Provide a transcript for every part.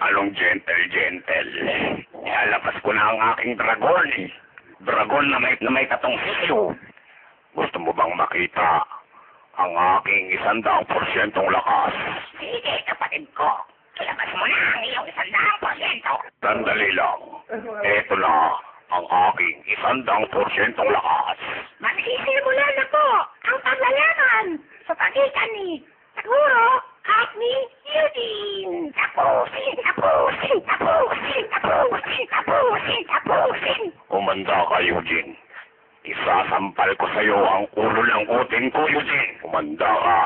Anong gentle? Ilalabas ko na ang aking dragon eh. Dragon na may tatong sisiyo. Gusto mo bang makita ang aking 100% lakas? Sige, kapatid ko. Ilabas mo na ang iyong 100%. Sandali lang. Eto na ang aking 100% lakas. Magsisimulan na po ang paglalaban sa pagitan ni Taguro at ni Eugene. Tapusin. Kumanda ka, Eugene. Isasampal ko sa'yo ang ulo ng utin ko, Eugene. Kumanda ka.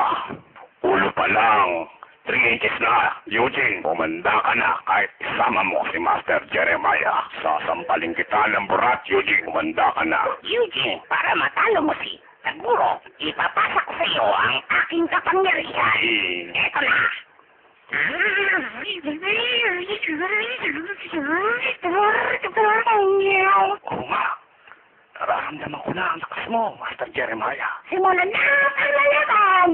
Ulo pa lang. 3 inches na, Eugene. Kumanda ka na kahit isama mo si Master Jeremiah. Sasampalin kita ng burat, Eugene. Kumanda ka na. Eugene, para matalo mo si Taguro, ipapasa ko sa iyo ang aking kapangyarihan. Eto na. Oo nga. Nararamdaman ko na ang lakas mo, Master Jeremiah. Simulan na ang lalaban.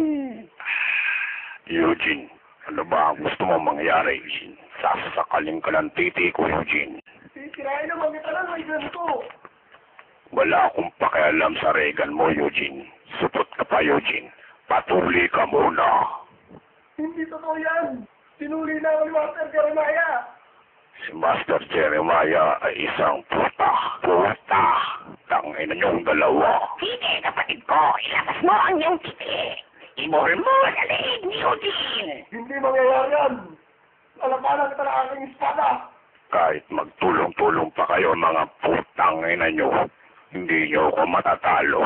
Eugene, ano ba ang gusto mo mangyari, Eugene? Sasakalin ka ng titi ko, Eugene. Sisirain naman kita ng Reagan ko. Wala akong pakialam sa Reagan mo, Eugene. Supot ka pa, Eugene. Patuli ka muna. Hindi totoo yan. Sinuli na ako ni Master Jeremiah. Si Master Jeremiah ay isang puta. Puta! Tangina niyong dalawa. Sige, kapatid ko, ilabas mo ang iyong titi. Ibol mo sa leeg ni Eugene. Hindi mangyayari yan. Alapanan kita ng aking espada. Kahit magtulong-tulong pa kayo, mga putang ina niyo, hindi niyo ako matatalo.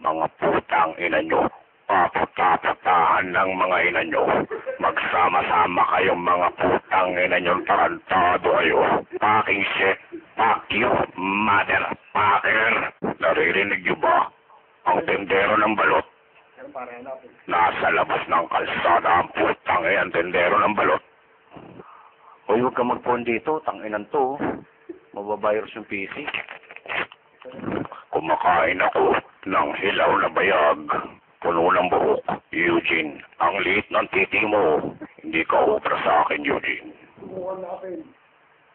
Mga putang ina niyo, paputa-putahan ng mga ina niyo. Magsama-sama kayong mga putang ina niyo, tarantado kayo. Fucking shit, fuck you, motherfucker. Naririnig niyo ba? Ang tendero ng balot. Nasa labas ng kalsada ang putang ang tendero ng balot. Hoy, huwag ka mag-phone dito, tanginan to. Mababayros yung PC. Kumakain ako ng hilaw na bayag. Puno ng buhok. Eugene, ang liit ng titi mo. Hindi ka ubra sa akin, Eugene. Subukan natin.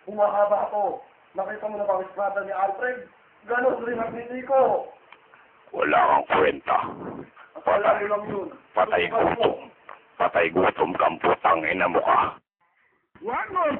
Humahaba ako. Nakita mo na ba ang espada ni Alfred? Ganon rin ang titi ko. Wala kang kwenta. Akala mo lang yun. Patay gutom. Patay gutom kang putang ina mo ka. One more